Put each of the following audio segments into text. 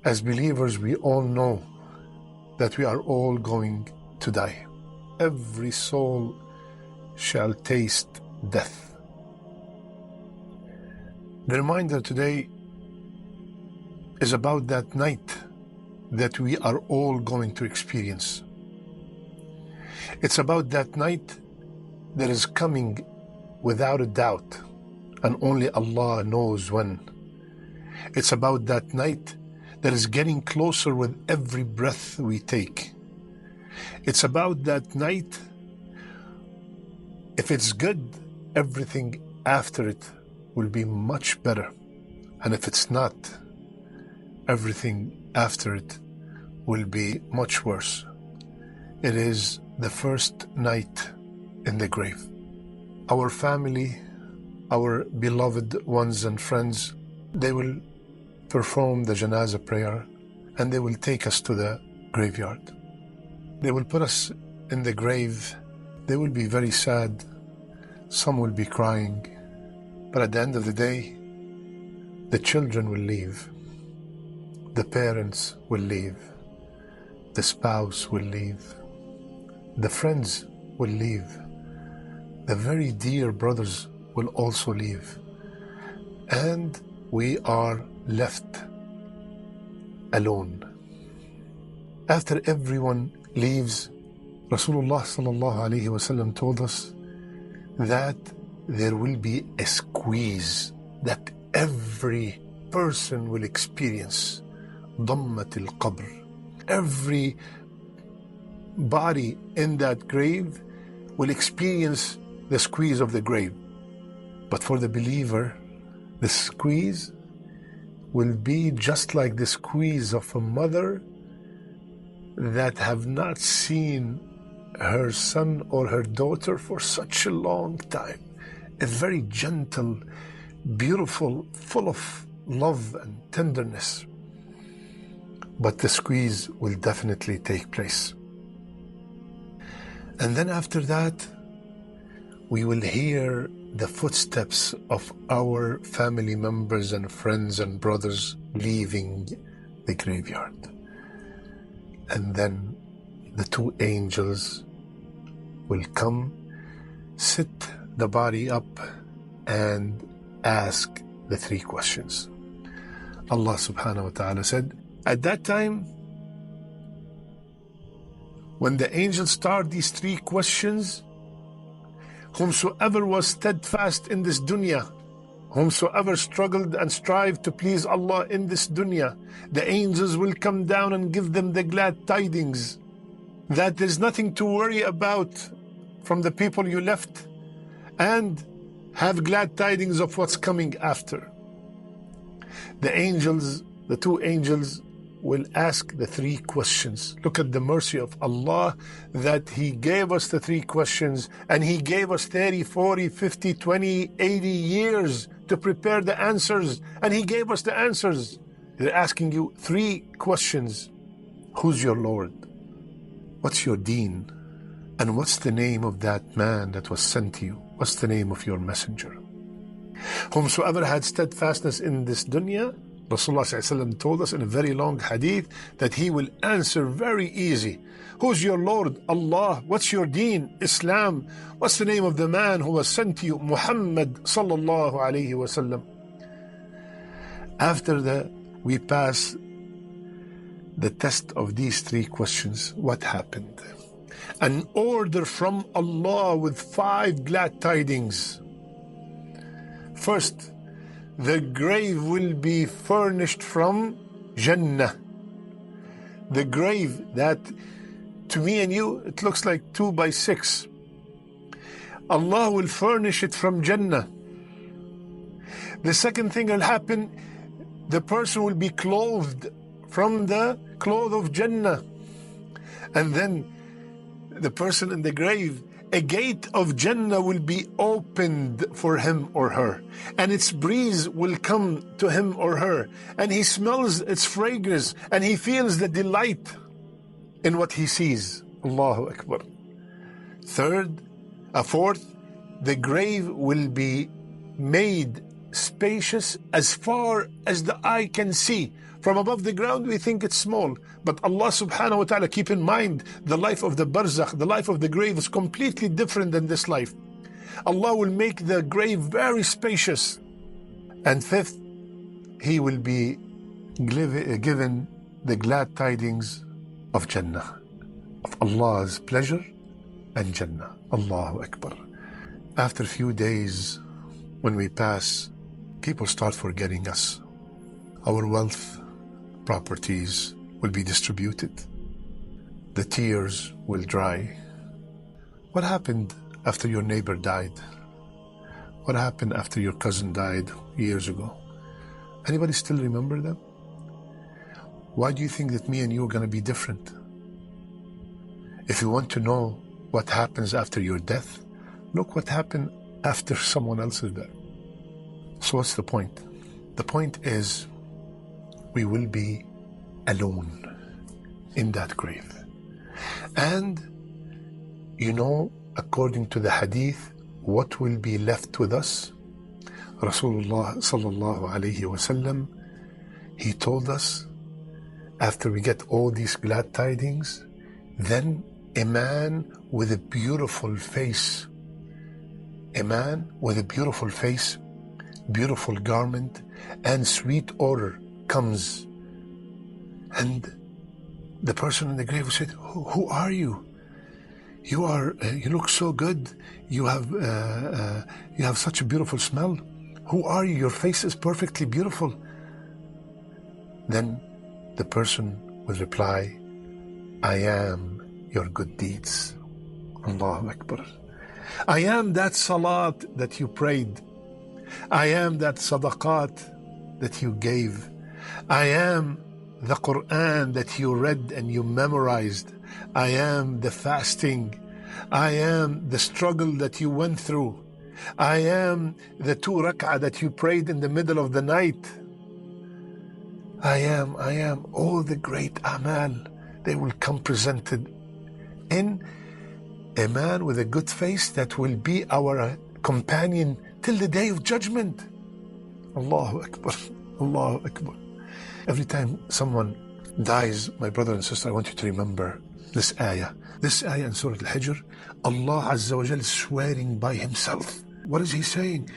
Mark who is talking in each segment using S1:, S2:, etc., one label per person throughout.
S1: As believers, we all know that we are all going to die. Every soul shall taste death. The reminder today is about that night that we are all going to experience. It's about that night that is coming without a doubt, and only Allah knows when. It's about that night that is getting closer with every breath we take. It's about that night, if it's good, everything after it will be much better. And if it's not, everything after it will be much worse. It is the first night in the grave. Our family, our beloved ones and friends, they will perform the janazah prayer and they will take us to the graveyard. They will put us in the grave. They will be very sad. Some will be crying. But at the end of the day, the children will leave. The parents will leave. The spouse will leave. The friends will leave. The very dear brothers will also leave. And we are left alone. After everyone leaves, Rasulullah sallallahu alaihi wasallam told us that there will be a squeeze that every person will experience. ضمة القبر. Every body in that grave will experience the squeeze of the grave. But for the believer, the squeeze will be just like the squeeze of a mother that have not seen her son or her daughter for such a long time. A very gentle, beautiful, full of love and tenderness. But the squeeze will definitely take place. And then after that, we will hear the footsteps of our family members and friends and brothers leaving the graveyard. And then the two angels will come, sit the body up, and ask the three questions. Allah subhanahu wa ta'ala said, at that time, when the angels start these three questions, whomsoever was steadfast in this dunya, whomsoever struggled and strived to please Allah in this dunya, the angels will come down and give them the glad tidings that there's nothing to worry about from the people you left, and have glad tidings of what's coming after. The angels, the two angels, will ask the three questions. Look at the mercy of Allah that He gave us the three questions, and He gave us 30, 40, 50, 20, 80 years to prepare the answers, and He gave us the answers. They're asking you three questions. Who's your Lord? What's your deen? And what's the name of that man that was sent to you? What's the name of your messenger? Whomsoever had steadfastness in this dunya, Rasulullah ﷺ told us in a very long hadith that he will answer very easy. Who's your Lord? Allah. What's your deen? Islam. What's the name of the man who was sent to you? Muhammad sallallahu alayhi wasallam. After we pass the test of these three questions, what happened? An order from Allah with 5 glad tidings. First, the grave will be furnished from Jannah. The grave that to me and you, it looks like 2 by 6. Allah will furnish it from Jannah. The second thing will happen, the person will be clothed from the cloth of Jannah. And then the person in the grave, a gate of Jannah will be opened for him or her, and its breeze will come to him or her, and he smells its fragrance, and he feels the delight in what he sees. Allahu Akbar. Fourth, the grave will be made spacious as far as the eye can see, From above the ground, we think it's small. But Allah subhanahu wa ta'ala, keep in mind, the life of the barzakh, the life of the grave is completely different than this life. Allah will make the grave very spacious. And fifth, he will be given the glad tidings of Jannah, of Allah's pleasure and Jannah. Allahu Akbar. After a few days, when we pass, people start forgetting us. Our wealth, properties will be distributed. The tears will dry. What happened after your neighbor died? What happened after your cousin died years ago? Anybody still remember them? Why do you think that me and you are going to be different? If you want to know what happens after your death, look what happened after someone else's death. So what's the point? The point is we will be alone in that grave. And you know, according to the hadith, what will be left with us? Rasulullah sallallahu alayhi wasallam, he told us, after we get all these glad tidings, then a man with a beautiful face, beautiful garment, and sweet odor comes. And the person in the grave said, who are you? You look so good. You have such a beautiful smell. Who are you? Your face is perfectly beautiful. Then the person will reply, I am your good deeds. Allahu Akbar. I am that salat that you prayed. I am that sadaqat that you gave. I am the Quran that you read and you memorized. I am the fasting. I am the struggle that you went through. I am the 2 rak'ah that you prayed in the middle of the night. I am all the great amal. They will come presented in a man with a good face that will be our companion till the day of judgment. Allahu Akbar. Allahu Akbar. Every time someone dies, my brother and sister, I want you to remember this ayah. This ayah in Surah Al-Hijr, Allah Azza wa Jal is swearing by Himself. What is He saying?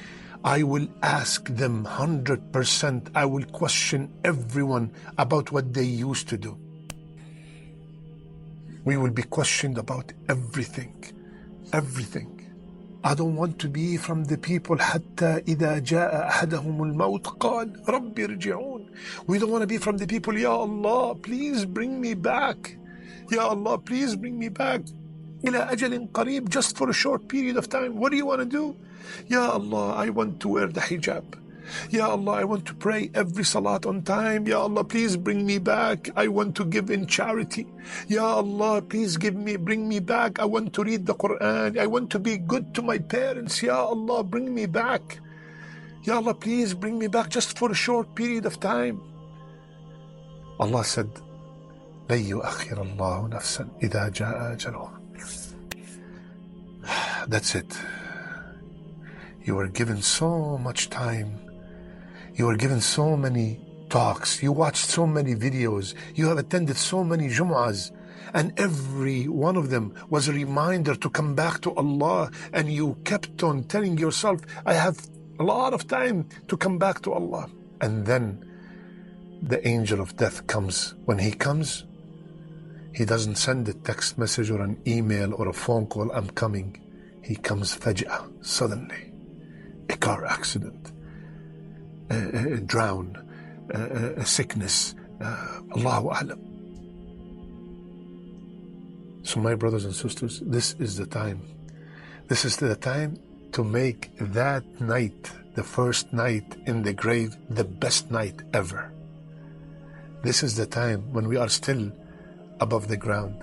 S1: I will ask them 100%. I will question everyone about what they used to do. We will be questioned about everything. Everything. I don't want to be from the people حتى إذا جاء أحدهم الموت قال رب ارجعون. We don't want to be from the people, Ya Allah, please bring me back. Ya Allah, please bring me back. إلى أجل قريب, just for a short period of time. What do you want to do? Ya Allah, I want to wear the hijab. Ya Allah, I want to pray every salat on time. Ya Allah, please bring me back. I want to give in charity. Ya Allah, please bring me back. I want to read the Quran. I want to be good to my parents. Ya Allah, bring me back. Ya Allah, please bring me back just for a short period of time. Allah said, لن يؤخر الله نفسا إذا جاء أجلها. That's it. You were given so much time. You were given so many talks. You watched so many videos. You have attended so many Jumu'ahs. And every one of them was a reminder to come back to Allah. And you kept on telling yourself, I have a lot of time to come back to Allah. And then the angel of death comes. When he comes, he doesn't send a text message or an email or a phone call, I'm coming. He comes faj'ah, suddenly. A car accident, a drown, a sickness, Allahu A'lam. So my brothers and sisters, this is the time. This is the time to make that night, the first night in the grave, the best night ever. This is the time when we are still above the ground.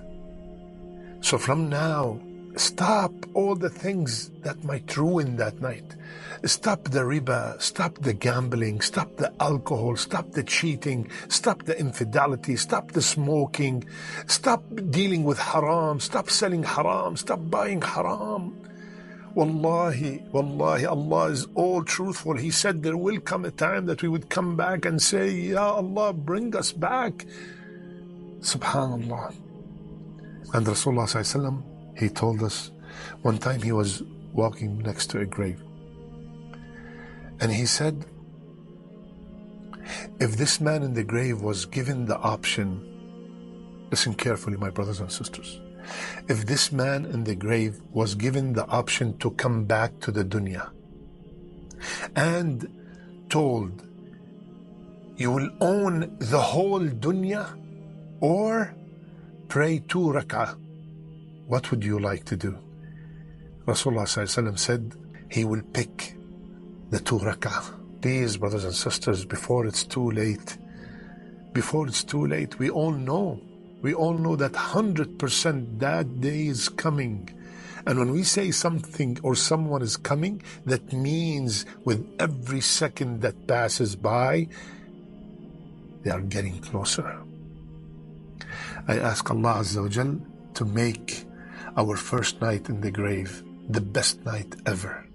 S1: So from now, stop all the things that might ruin that night. Stop the riba, stop the gambling, stop the alcohol, stop the cheating, stop the infidelity, stop the smoking, stop dealing with haram, stop selling haram, stop buying haram. Wallahi, wallahi, Allah is all truthful. He said there will come a time that we would come back and say, Ya Allah, bring us back. Subhanallah. And Rasulullah sallallahu alaihi wasallam, he told us, one time he was walking next to a grave, and he said, if this man in the grave was given the option, listen carefully, my brothers and sisters, if this man in the grave was given the option to come back to the dunya and told, you will own the whole dunya or pray 2 rak'ah, what would you like to do? Rasulullah said, he will pick the 2 rak'ah. Please, brothers and sisters, before it's too late, we all know that 100% that day is coming. And when we say something or someone is coming, that means with every second that passes by, they are getting closer. I ask Allah Azza wa Jal to make our first night in the grave the best night ever.